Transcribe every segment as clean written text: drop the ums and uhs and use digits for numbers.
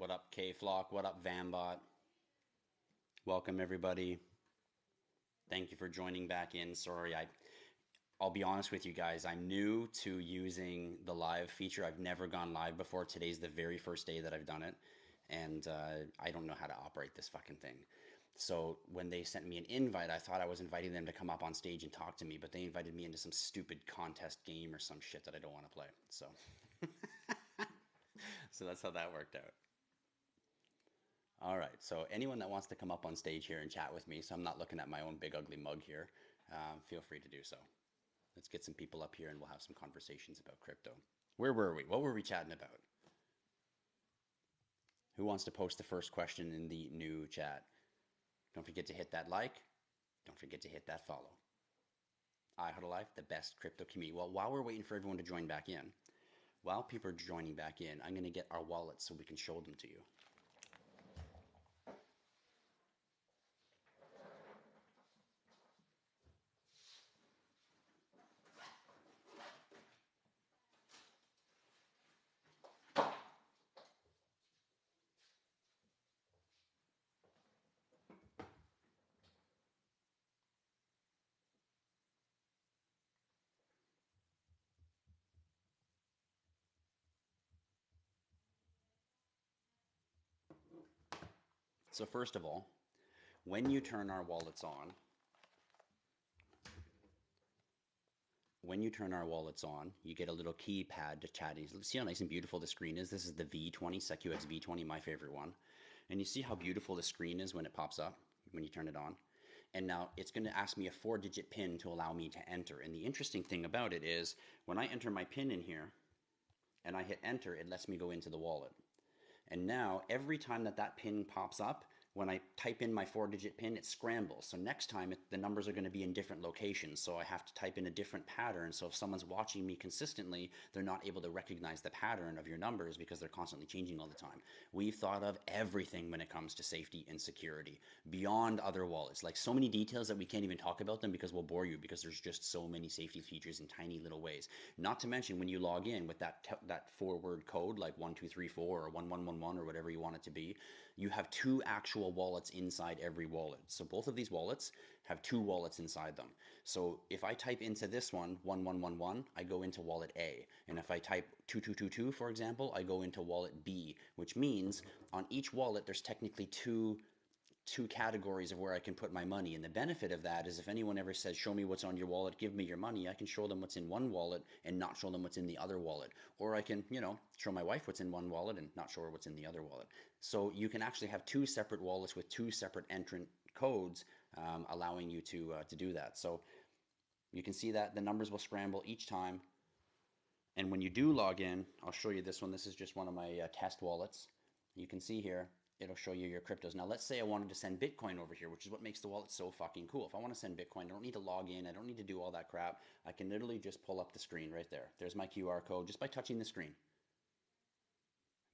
What up, K-Flock? What up, Vambot? Welcome, everybody. Thank you for joining back in. Sorry, I'll be honest with you guys. I'm new to using the live feature. I've never gone live before. Today's the very first day that I've done it, and I don't know how to operate this fucking thing. So when they sent me an invite, I thought I was inviting them to come up on stage and talk to me, but they invited me into some stupid contest game or some shit that I don't want to play. So, so that's how that worked out. All right. So anyone that wants to come up on stage here and chat with me, so I'm not looking at my own big ugly mug here, feel free to do so. Let's get some people up here and we'll have some conversations about crypto. Where were we? What were we chatting about? Who wants to post the first question in the new chat? Don't forget to hit that like. Don't forget to hit that follow. iHuddle the best crypto community. Well, while we're waiting for everyone to join back in, while people are joining back in, I'm going to get our wallets so we can show them to you. So first of all, when you turn our wallets on, you get a little keypad to chat. See how nice and beautiful the screen is? This is the V20, SecuX V20, my favorite one. And you see how beautiful the screen is when it pops up, when you turn it on? And now it's going to ask me a 4-digit PIN to allow me to enter. And the interesting thing about it is when I enter my PIN in here and I hit enter, it lets me go into the wallet. And now every time that PIN pops up, when I type in my 4-digit PIN, it scrambles. So next time the numbers are going to be in different locations. So I have to type in a different pattern. So if someone's watching me consistently, they're not able to recognize the pattern of your numbers because they're constantly changing all the time. We've thought of everything when it comes to safety and security beyond other wallets. Like so many details that we can't even talk about them because we'll bore you because there's just so many safety features in tiny little ways. Not to mention when you log in with that 4-word code like 1234 or 1111 or whatever you want it to be, you have 2 actual wallets inside every wallet. So both of these wallets have 2 wallets inside them. So if I type into this one 1111, I go into wallet A. And if I type 2222, for example, I go into wallet B, which means on each wallet there's technically two categories of where I can put my money. And the benefit of that is if anyone ever says, show me what's on your wallet, give me your money, I can show them what's in one wallet and not show them what's in the other wallet. Or I can, show my wife what's in one wallet and not show her what's in the other wallet. So you can actually have 2 separate wallets with 2 separate entrant codes, allowing you to do that. So you can see that the numbers will scramble each time. And when you do log in, I'll show you this one. This is just one of my test wallets. You can see here, it'll show you your cryptos. Now, let's say I wanted to send Bitcoin over here, which is what makes the wallet so fucking cool. If I want to send Bitcoin, I don't need to log in. I don't need to do all that crap. I can literally just pull up the screen right there. There's my QR code just by touching the screen.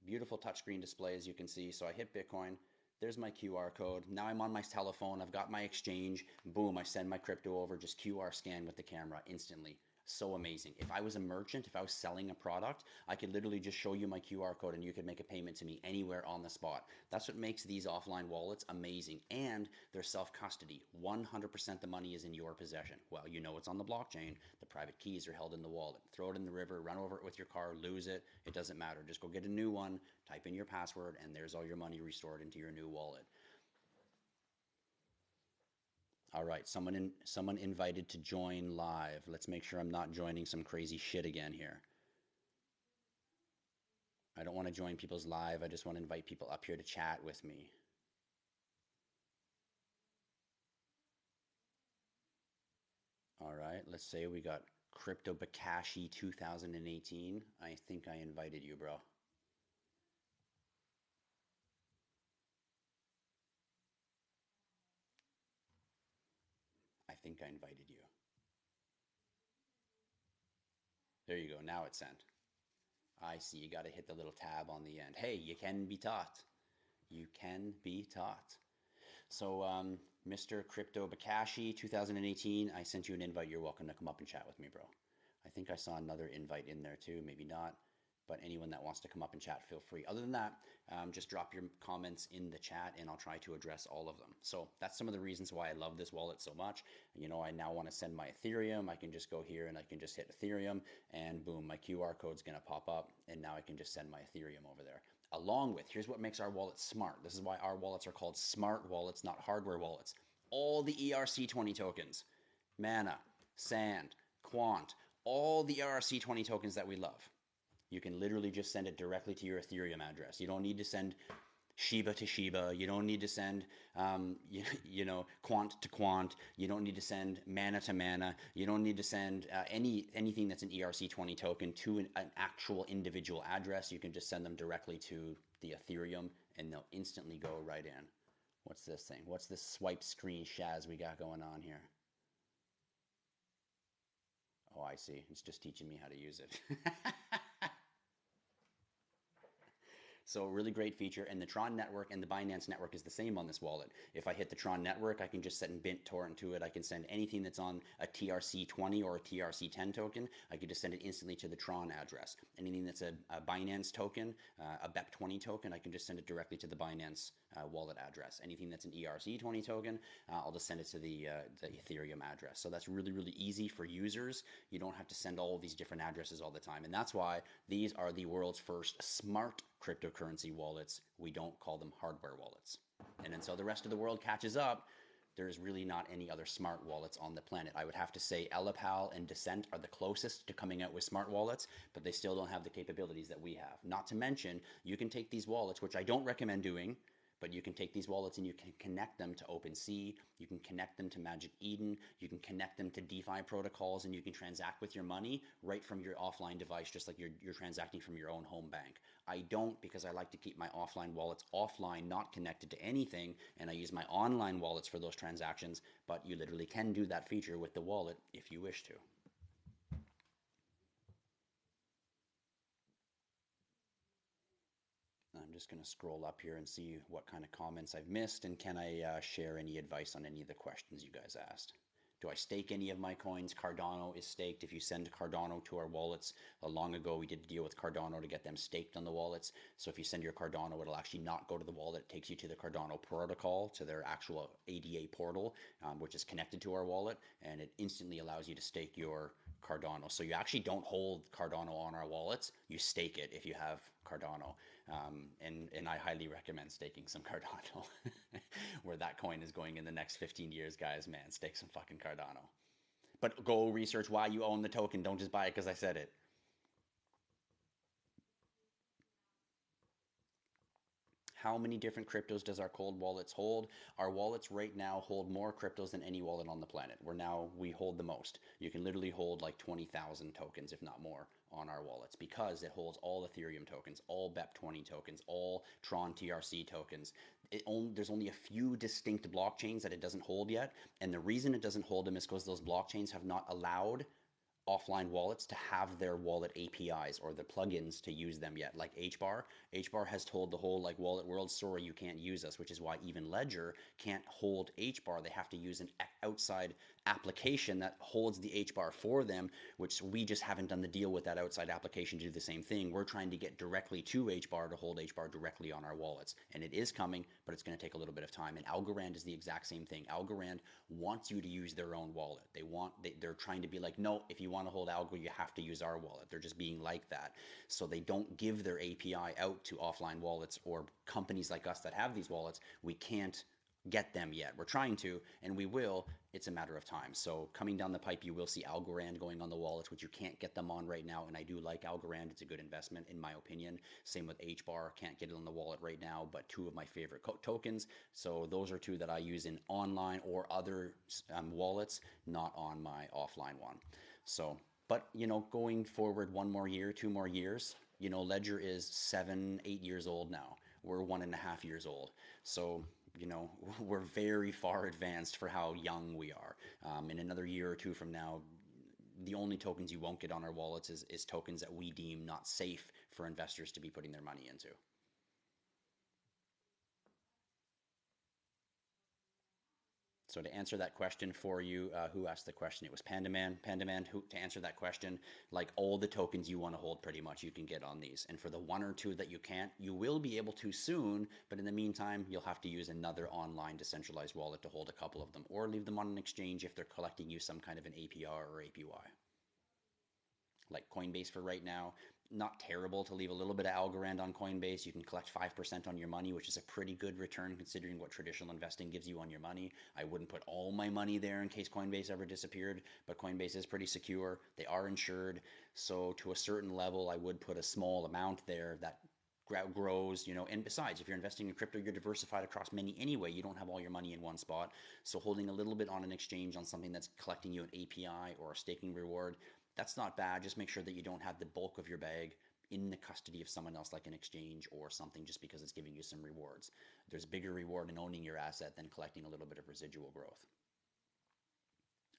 Beautiful touchscreen display, as you can see. So I hit Bitcoin. There's my QR code. Now I'm on my telephone. I've got my exchange. Boom, I send my crypto over. Just QR scan with the camera instantly. So amazing. If I was a merchant, if I was selling a product, I could literally just show you my QR code and you could make a payment to me anywhere on the spot. That's what makes these offline wallets amazing. And they're self-custody. 100% the money is in your possession. Well, you know it's on the blockchain. The private keys are held in the wallet. Throw it in the river, run over it with your car, lose it. It doesn't matter. Just go get a new one, type in your password, and there's all your money restored into your new wallet. All right, someone invited to join live. Let's make sure I'm not joining some crazy shit again here. I don't want to join people's live. I just want to invite people up here to chat with me. All right, let's say we got Crypto Bakashi 2018. I think I invited you, bro. I think I invited you. There you go. Now it's sent. I see. You got to hit the little tab on the end. Hey, you can be taught. You can be taught. So, Mr. Crypto Bakashi 2018, I sent you an invite. You're welcome to come up and chat with me, bro. I think I saw another invite in there too. Maybe not. But anyone that wants to come up and chat, feel free. Other than that, just drop your comments in the chat and I'll try to address all of them. So that's some of the reasons why I love this wallet so much. I now want to send my Ethereum. I can just go here and I can just hit Ethereum and boom, my QR code's going to pop up and now I can just send my Ethereum over there. Along with, here's what makes our wallet smart. This is why our wallets are called smart wallets, not hardware wallets. All the ERC20 tokens, Mana, Sand, Quant, all the ERC20 tokens that we love. You can literally just send it directly to your Ethereum address. You don't need to send Shiba to Shiba. You don't need to send, Quant to Quant. You don't need to send Mana to Mana. You don't need to send anything that's an ERC20 token to an actual individual address. You can just send them directly to the Ethereum, and they'll instantly go right in. What's this thing? What's this swipe screen shaz we got going on here? Oh, I see. It's just teaching me how to use it. So a really great feature, and the Tron network and the Binance network is the same on this wallet. If I hit the Tron network, I can just send BitTorrent to it. I can send anything that's on a TRC20 or a TRC10 token. I can just send it instantly to the Tron address. Anything that's a Binance token, a BEP20 token, I can just send it directly to the Binance wallet address. Anything that's an ERC20 token, I'll just send it to the Ethereum address. So that's really, really easy for users. You don't have to send all of these different addresses all the time. And that's why these are the world's first smart cryptocurrency wallets. We don't call them hardware wallets. And until the rest of the world catches up, there's really not any other smart wallets on the planet. I would have to say Ellipal and Descent are the closest to coming out with smart wallets, but they still don't have the capabilities that we have. Not to mention, you can take these wallets, which I don't recommend doing, but you can take these wallets and you can connect them to OpenSea, you can connect them to Magic Eden, you can connect them to DeFi protocols, and you can transact with your money right from your offline device, just like you're transacting from your own home bank. I don't, because I like to keep my offline wallets offline, not connected to anything, and I use my online wallets for those transactions, but you literally can do that feature with the wallet if you wish to. I'm just going to scroll up here and see what kind of comments I've missed, and can I share any advice on any of the questions you guys asked. Do I stake any of my coins? Cardano is staked. If you send Cardano to our wallets, long ago we did a deal with Cardano to get them staked on the wallets. So if you send your Cardano, it'll actually not go to the wallet. It takes you to the Cardano protocol, to their actual ADA portal, which is connected to our wallet, and it instantly allows you to stake your Cardano. So you actually don't hold Cardano on our wallets. You stake it if you have Cardano. And I highly recommend staking some Cardano. Where that coin is going in the next 15 years, guys, man, stake some fucking Cardano. But go research why you own the token. Don't just buy it because I said it. How many different cryptos does our cold wallets hold? Our wallets right now hold more cryptos than any wallet on the planet. We hold the most. You can literally hold like 20,000 tokens, if not more, on our wallets because it holds all Ethereum tokens, all BEP20 tokens, all Tron TRC tokens. There's only a few distinct blockchains that it doesn't hold yet. And the reason it doesn't hold them is because those blockchains have not allowed offline wallets to have their wallet APIs or the plugins to use them yet, like HBAR. HBAR has told the whole like wallet world, sorry, you can't use us, which is why even Ledger can't hold HBAR. They have to use an outside application that holds the HBAR for them, which we just haven't done the deal with that outside application to do the same thing. We're trying to get directly to HBAR to hold HBAR directly on our wallets. And it is coming, but it's going to take a little bit of time. And Algorand is the exact same thing. Algorand wants you to use their own wallet. They're trying to be like, no, if you want to hold Algo, you have to use our wallet. They're just being like that. So they don't give their API out to offline wallets or companies like us that have these wallets. We can't get them yet. We're trying to, and we will. It's a matter of time. So coming down the pipe, you will see Algorand going on the wallets, which you can't get them on right now. And I do like Algorand. It's a good investment, in my opinion. Same with HBAR. Can't get it on the wallet right now, but two of my favorite tokens. So those are two that I use in online or other wallets, not on my offline one. So, but going forward 1 more year, 2 more years, Ledger is 7, 8 years old now. We're 1.5 years old. So, we're very far advanced for how young we are. In another year or two from now, the only tokens you won't get on our wallets is tokens that we deem not safe for investors to be putting their money into. So to answer that question for you, who asked the question? It was Panda Man. Panda Man, who, to answer that question, like all the tokens you want to hold pretty much you can get on these. And for the one or two that you can't, you will be able to soon, but in the meantime, you'll have to use another online decentralized wallet to hold a couple of them, or leave them on an exchange if they're collecting you some kind of an APR or APY. Like Coinbase for right now, not terrible to leave a little bit of Algorand on Coinbase. You can collect 5% on your money, which is a pretty good return considering what traditional investing gives you on your money. I wouldn't put all my money there in case Coinbase ever disappeared, but Coinbase is pretty secure. They are insured. So to a certain level, I would put a small amount there that grows, and besides, if you're investing in crypto, you're diversified across many anyway. You don't have all your money in one spot. So holding a little bit on an exchange on something that's collecting you an API or a staking reward, that's not bad. Just make sure that you don't have the bulk of your bag in the custody of someone else, like an exchange or something, just because it's giving you some rewards. There's bigger reward in owning your asset than collecting a little bit of residual growth,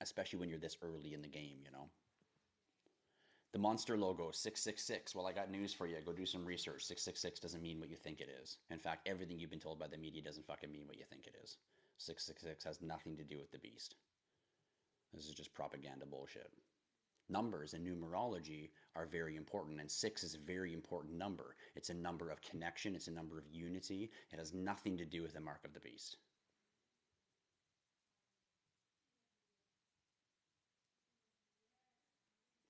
especially when you're this early in the game. The monster logo, 666. Well, I got news for you. Go do some research. 666 doesn't mean what you think it is. In fact, everything you've been told by the media doesn't fucking mean what you think it is. 666 has nothing to do with the beast. This is just propaganda bullshit. Numbers and numerology are very important, and 6 is a very important number. It's a number of connection. It's a number of unity. It has nothing to do with the mark of the beast.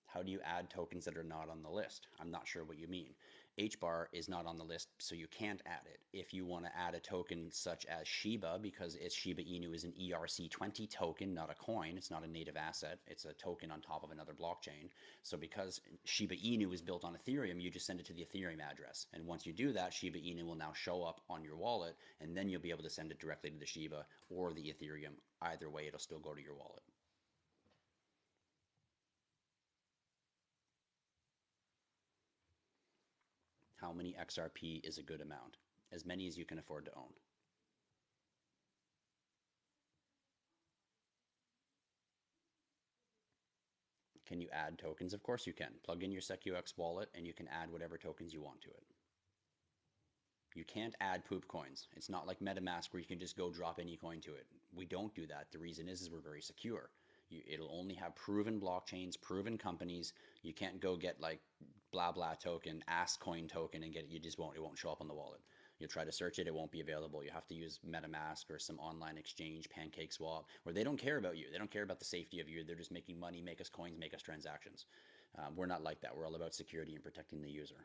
How do you add tokens that are not on the list? I'm not sure what you mean. HBAR is not on the list, so you can't add it. If you want to add a token such as Shiba, because it's Shiba Inu is an ERC20 token, not a coin, it's not a native asset, it's a token on top of another blockchain. So because Shiba Inu is built on Ethereum, you just send it to the Ethereum address. And once you do that, Shiba Inu will now show up on your wallet, and then you'll be able to send it directly to the Shiba or the Ethereum. Either way, it'll still go to your wallet. How many XRP is a good amount? As many as you can afford to own. Can you add tokens? Of course you can. Plug in your SecuX wallet and you can add whatever tokens you want to it. You can't add poop coins. It's not like MetaMask where you can just go drop any coin to it. We don't do that. The reason is we're very secure. It'll only have proven blockchains, proven companies. You can't go get like blah blah token, ask coin token and get it. You just won't. It won't show up on the wallet. You'll try to search it, it won't be available. You have to use MetaMask or some online exchange, Pancake Swap, where they don't care about you. They don't care about the safety of you. They're just making money, make us coins, make us transactions. We're not like that. We're all about security and protecting the user.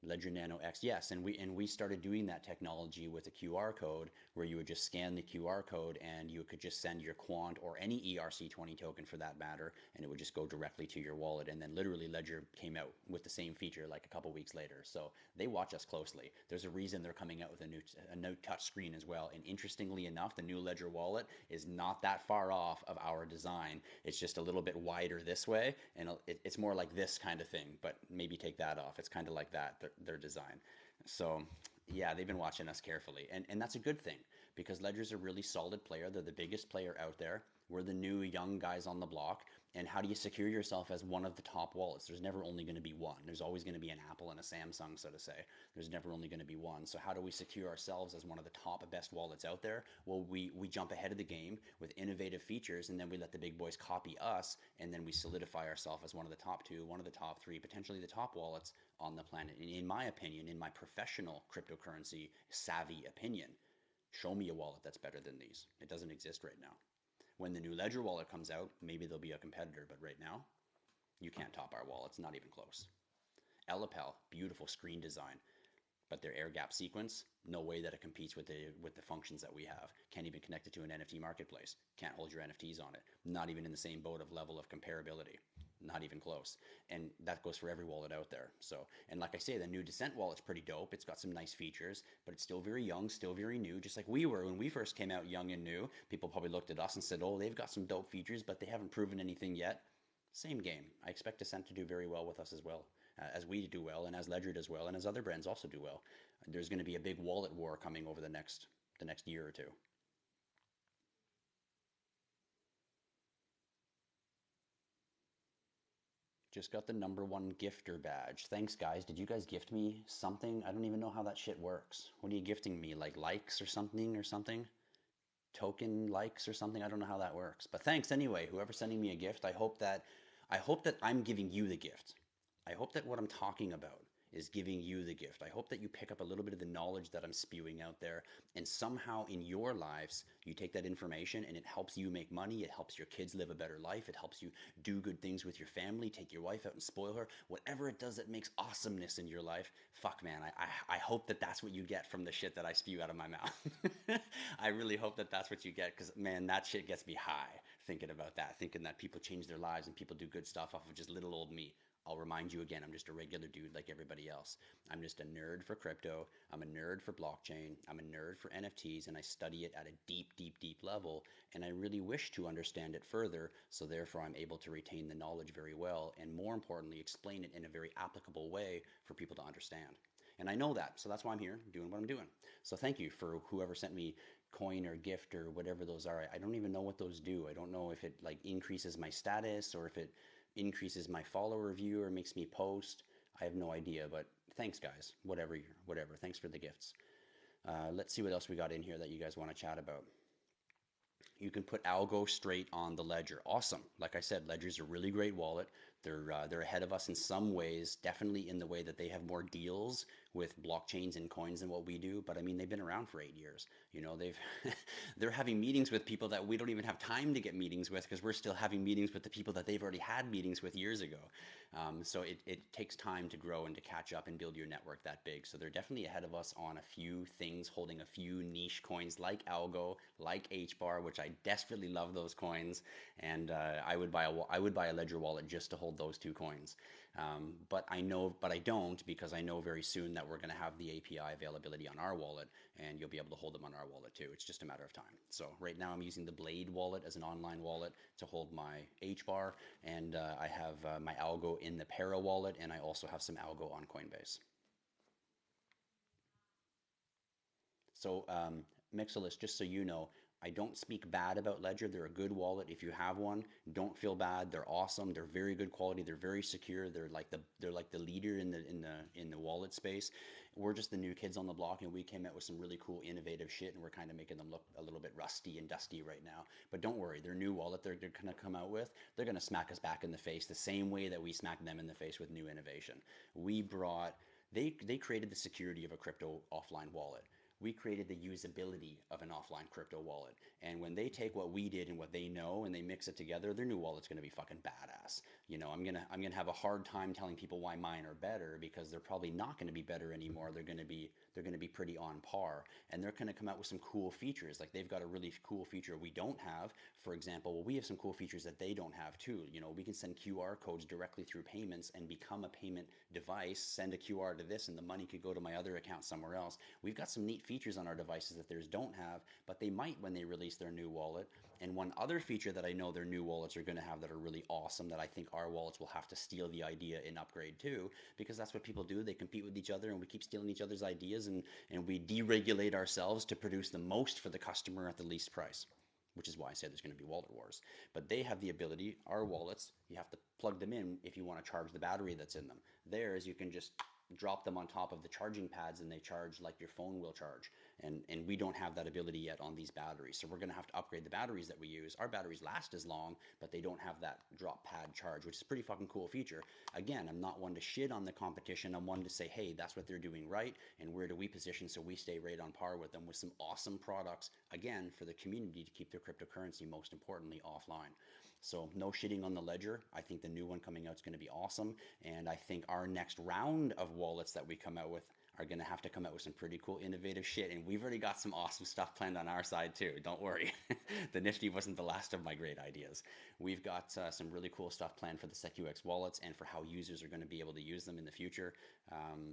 Ledger Nano X, yes, and we started doing that technology with a QR code where you would just scan the QR code and you could just send your quant or any ERC20 token for that matter, and it would just go directly to your wallet. And then literally Ledger came out with the same feature like a couple weeks later. So they watch us closely. There's a reason they're coming out with a new touch screen as well. And interestingly enough, the new Ledger wallet is not that far off of our design. It's just a little bit wider this way, and it's more like this kind of thing. But maybe take that off. It's kind of like that. Their design. So yeah, they've been watching us carefully, and that's a good thing because Ledger's a really solid player. They're the biggest player out there. We're the new young guys on the block. And how do you secure yourself as one of the top wallets? There's never only going to be one. There's always going to be an Apple and a Samsung, so to say. There's never only going to be one. So how do we secure ourselves as one of the top best wallets out there? Well, we jump ahead of the game with innovative features, and then we let the big boys copy us, and then we solidify ourselves as one of the top two, one of the top three, potentially the top wallets on the planet. And in my opinion, in my professional cryptocurrency savvy opinion, show me a wallet that's better than these. It doesn't exist right now. When the new Ledger wallet comes out, maybe there'll be a competitor, but right now, you can't top our wallets, not even close. Elapel, beautiful screen design, but their air gap sequence, no way that it competes with the functions that we have. Can't even connect it to an NFT marketplace. Can't hold your NFTs on it. Not even in the same boat of level of comparability. Not even close. And that goes for every wallet out there. So, and like I say, the new Descent wallet's pretty dope. It's got some nice features, but it's still very young, still very new, just like we were when we first came out young and new. People probably looked at us and said, oh, they've got some dope features, but they haven't proven anything yet. Same game. I expect Descent to do very well with us as well, as we do well, and as Ledger does well, and as other brands also do well. There's going to be a big wallet war coming over the next year or two. Just got the #1 gifter badge. Thanks, guys. Did you guys gift me something? I don't even know how that shit works. What are you gifting me? Like likes or something or something? Token likes or something? I don't know how that works. But thanks anyway. Whoever's sending me a gift, I hope that I'm giving you the gift. I hope that what I'm talking about is giving you the gift. I hope that you pick up a little bit of the knowledge that I'm spewing out there, and somehow in your lives you take that information and it helps you make money, it helps your kids live a better life, it helps you do good things with your family, take your wife out and spoil her, whatever it does that makes awesomeness in your life. Fuck man, I hope that that's what you get from the shit that I spew out of my mouth. I really hope that that's what you get, because man, that shit gets me high thinking about that, thinking that people change their lives and people do good stuff off of just little old me. I'll remind you again, I'm just a regular dude like everybody else. I'm just a nerd for crypto. I'm a nerd for blockchain. I'm a nerd for NFTs, and I study it at a deep, deep, deep level. And I really wish to understand it further, so therefore I'm able to retain the knowledge very well, and more importantly, explain it in a very applicable way for people to understand. And I know that, so that's why I'm here doing what I'm doing. So thank you for whoever sent me coin or gift or whatever those are. I don't even know what those do. I don't know if it like increases my status or if it increases my follower view or makes me post. I have no idea, but thanks guys. Whatever. Thanks for the gifts. Let's see what else we got in here that you guys want to chat about. You can put algo straight on the ledger. Awesome. Like I said, Ledger's a really great wallet. They're ahead of us in some ways, definitely in the way that they have more deals with blockchains and coins than what we do. But I mean, they've been around for 8 years. You know, they've they're having meetings with people that we don't even have time to get meetings with, because we're still having meetings with the people that they've already had meetings with years ago. So it takes time to grow and to catch up and build your network that big. So they're definitely ahead of us on a few things, holding a few niche coins like Algo, like HBAR, which I desperately love those coins. And I would buy a Ledger wallet just to hold those two coins. But I don't, because I know very soon that we're going to have the API availability on our wallet, and you'll be able to hold them on our wallet too. It's just a matter of time. So right now I'm using the Blade wallet as an online wallet to hold my HBAR, and I have my Algo in the Para wallet, and I also have some Algo on Coinbase. So, Mixolis, just so you know, I don't speak bad about Ledger. They're a good wallet. If you have one, don't feel bad. They're awesome. They're very good quality. They're very secure. They're like the leader in the wallet space. We're just the new kids on the block, and we came out with some really cool, innovative shit, and we're kind of making them look a little bit rusty and dusty right now. But don't worry, their new wallet they're gonna come out with, they're gonna smack us back in the face the same way that we smacked them in the face with new innovation. We brought they created the security of a crypto offline wallet. We created the usability of an offline crypto wallet. And when they take what we did and what they know and they mix it together, their new wallet's going to be fucking badass. You know, I'm gonna have a hard time telling people why mine are better, because they're probably not going to be better anymore. They're going to be pretty on par, and they're going to come out with some cool features. Like they've got a really cool feature we don't have. For example, well, we have some cool features that they don't have too. You know, we can send QR codes directly through payments and become a payment device. Send a QR to this, and the money could go to my other account somewhere else. We've got some neat features on our devices that theirs don't have, but they might when they release their new wallet. And one other feature that I know their new wallets are going to have that are really awesome, that I think our wallets will have to steal the idea and upgrade too, because that's what people do. They compete with each other, and we keep stealing each other's ideas, and we deregulate ourselves to produce the most for the customer at the least price, which is why I said there's going to be wallet wars. But they have the ability, our wallets, you have to plug them in if you want to charge the battery that's in them. Theirs, you can just drop them on top of the charging pads and they charge like your phone will charge. And we don't have that ability yet on these batteries. So we're going to have to upgrade the batteries that we use. Our batteries last as long, but they don't have that drop pad charge, which is a pretty fucking cool feature. Again, I'm not one to shit on the competition. I'm one to say, hey, that's what they're doing right, and where do we position so we stay right on par with them with some awesome products, again, for the community to keep their cryptocurrency, most importantly, offline. So no shitting on the ledger. I think the new one coming out is going to be awesome, and I think our next round of wallets that we come out with are going to have to come out with some pretty cool innovative shit, and we've already got some awesome stuff planned on our side too. Don't worry. The Nifty wasn't the last of my great ideas. We've got some really cool stuff planned for the SecuX wallets and for how users are going to be able to use them in the future.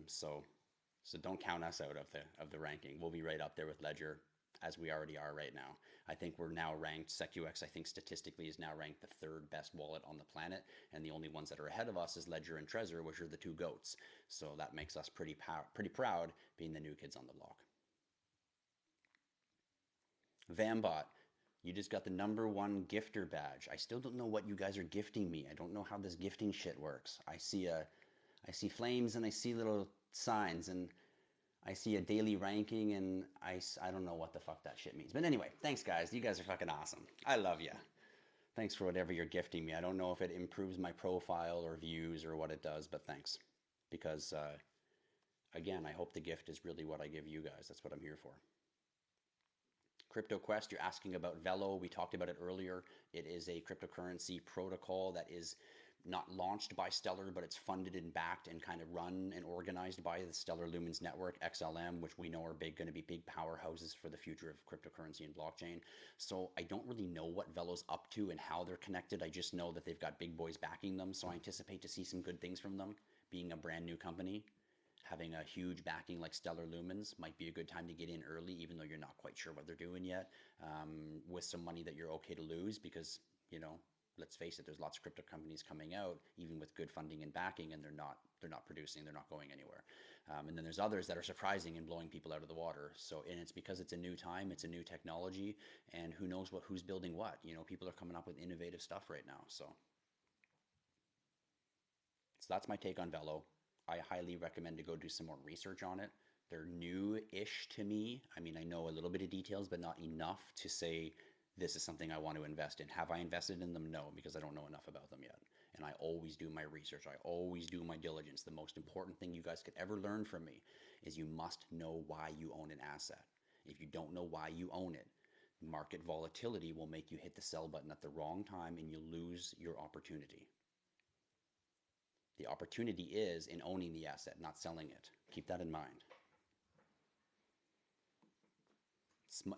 So don't count us out of the ranking. We'll be right up there with Ledger, as we already are right now. I think we're now ranked, SecuX I think statistically is now ranked the third best wallet on the planet, and the only ones that are ahead of us is Ledger and Trezor, which are the two goats. So that makes us pretty proud being the new kids on the block. Vambot, You just got the #1 gifter badge. I still don't know what you guys are gifting me. I don't know how this gifting shit works. I see flames and I see little signs and I see a daily ranking and I don't know what the fuck that shit means. But anyway, thanks guys. You guys are fucking awesome. I love you. Thanks for whatever you're gifting me. I don't know if it improves my profile or views or what it does, but thanks. Because again, I hope the gift is really what I give you guys. That's what I'm here for. Crypto Quest, you're asking about Velo. We talked about it earlier. It is a cryptocurrency protocol that is not launched by Stellar, but it's funded and backed and kind of run and organized by the Stellar Lumens Network, XLM, which we know are going to be big powerhouses for the future of cryptocurrency and blockchain. So I don't really know what Velo's up to and how they're connected. I just know that they've got big boys backing them. So I anticipate to see some good things from them, being a brand new company. Having a huge backing like Stellar Lumens might be a good time to get in early, even though you're not quite sure what they're doing yet, with some money that you're okay to lose because, you know, let's face it, there's lots of crypto companies coming out, even with good funding and backing, and they're not producing, they're not going anywhere. And then there's others that are surprising and blowing people out of the water. So, and it's because it's a new time, it's a new technology, and who knows who's building what. You know, people are coming up with innovative stuff right now. So that's my take on Velo. I highly recommend to go do some more research on it. They're new-ish to me. I mean, I know a little bit of details, but not enough to say this is something I want to invest in. Have I invested in them? No, because I don't know enough about them yet. And I always do my research. I always do my diligence. The most important thing you guys could ever learn from me is you must know why you own an asset. If you don't know why you own it, market volatility will make you hit the sell button at the wrong time and you lose your opportunity. The opportunity is in owning the asset, not selling it. Keep that in mind.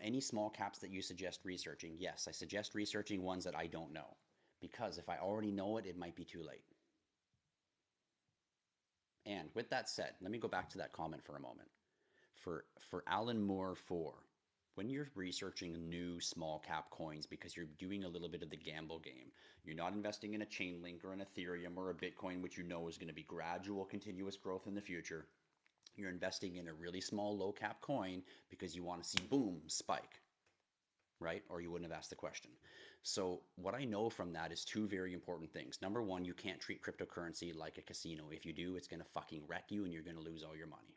Any small caps that you suggest researching, yes, I suggest researching ones that I don't know. Because if I already know it, it might be too late. And with that said, let me go back to that comment for a moment. For Alan Moore 4, when you're researching new small cap coins because you're doing a little bit of the gamble game, you're not investing in a Chainlink or an Ethereum or a Bitcoin, which you know is going to be gradual, continuous growth in the future. You're investing in a really small, low cap coin because you want to see boom, spike, right? Or you wouldn't have asked the question. So what I know from that is two very important things. Number one, you can't treat cryptocurrency like a casino. If you do, it's going to fucking wreck you and you're going to lose all your money.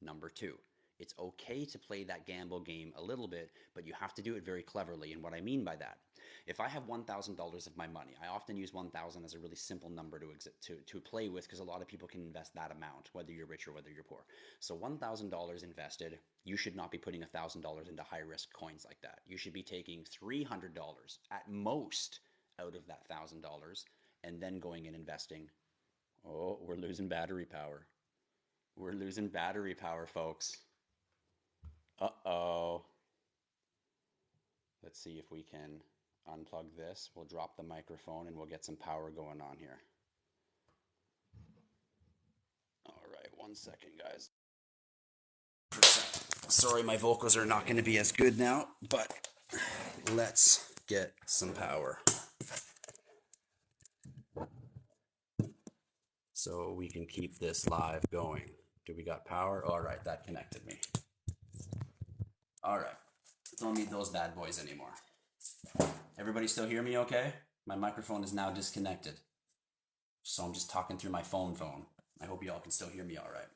Number two, it's okay to play that gamble game a little bit, but you have to do it very cleverly. And what I mean by that, if I have $1,000 of my money, I often use 1,000 as a really simple number to play with because a lot of people can invest that amount, whether you're rich or whether you're poor. So $1,000 invested, you should not be putting $1,000 into high risk coins like that. You should be taking $300 at most out of that $1,000 and then going and investing. Oh, we're losing battery power. We're losing battery power, folks. Uh-oh. Let's see if we can unplug this. We'll drop the microphone and we'll get some power going on here. All right, 1 second, guys. Sorry, my vocals are not going to be as good now, but let's get some power. So we can keep this live going. Do we got power? All right, that connected me. All right, don't need those bad boys anymore. Everybody still hear me okay? My microphone is now disconnected. So I'm just talking through my phone. I hope y'all can still hear me all right.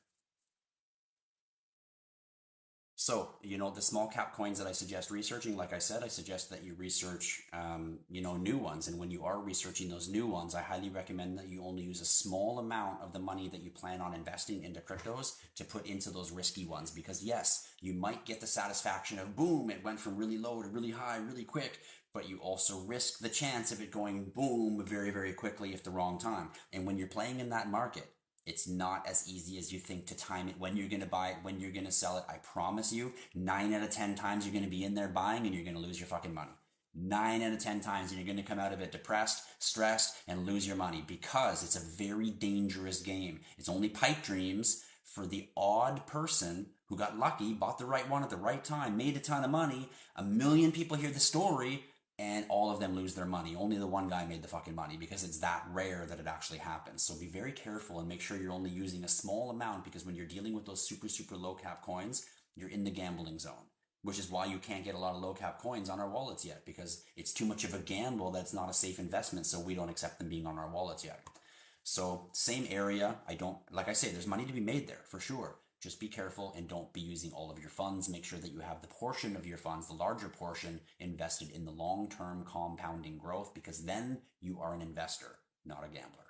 So, you know, the small cap coins that I suggest researching, like I said, I suggest that you research, new ones. And when you are researching those new ones, I highly recommend that you only use a small amount of the money that you plan on investing into cryptos to put into those risky ones. Because yes, you might get the satisfaction of boom, it went from really low to really high really quick, but you also risk the chance of it going boom very, very quickly at the wrong time. And when you're playing in that market, it's not as easy as you think to time it when you're going to buy it, when you're going to sell it. I promise you, 9 out of 10 times you're going to be in there buying and you're going to lose your fucking money. 9 out of 10 times and you're going to come out of it depressed, stressed, and lose your money because it's a very dangerous game. It's only pipe dreams for the odd person who got lucky, bought the right one at the right time, made a ton of money. 1 million people hear the story and all of them lose their money. Only the one guy made the fucking money because it's that rare that it actually happens. So be very careful and make sure you're only using a small amount because when you're dealing with those super, super low cap coins, you're in the gambling zone. which is why you can't get a lot of low cap coins on our wallets yet, because it's too much of a gamble that it's not a safe investment, so we don't accept them being on our wallets yet. So same area. I don't, like I say, there's money to be made there for sure. Just be careful and don't be using all of your funds. Make sure that you have the portion of your funds, the larger portion, invested in the long-term compounding growth, because then you are an investor, not a gambler.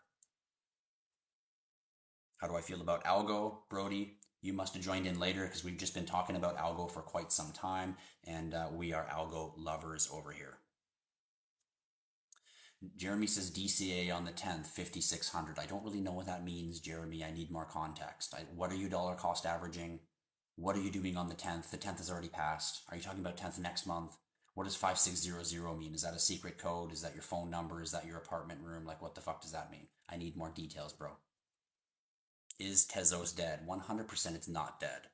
How do I feel about algo, Brody? You must have joined in later because we've just been talking about algo for quite some time, and we are algo lovers over here. Jeremy says DCA on the 10th, 5,600. I don't really know what that means, Jeremy. I need more context. What are you dollar cost averaging? What are you doing on the 10th? The 10th has already passed. Are you talking about 10th next month? What does 5600 mean? Is that a secret code? Is that your phone number? Is that your apartment room? Like, what the fuck does that mean? I need more details, bro. Is Tezos dead? 100% it's not dead.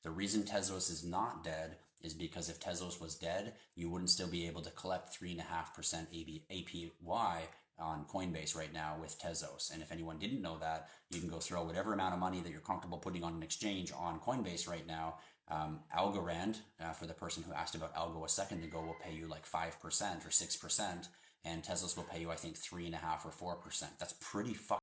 The reason Tezos is not dead is because if Tezos was dead, you wouldn't still be able to collect 3.5% APY on Coinbase right now with Tezos. And if anyone didn't know that, you can go throw whatever amount of money that you're comfortable putting on an exchange on Coinbase right now. Algorand, for the person who asked about Algo a second ago, will pay you like 5% or 6%, and Tezos will pay you, I think, 3.5% or 4%. That's pretty fucking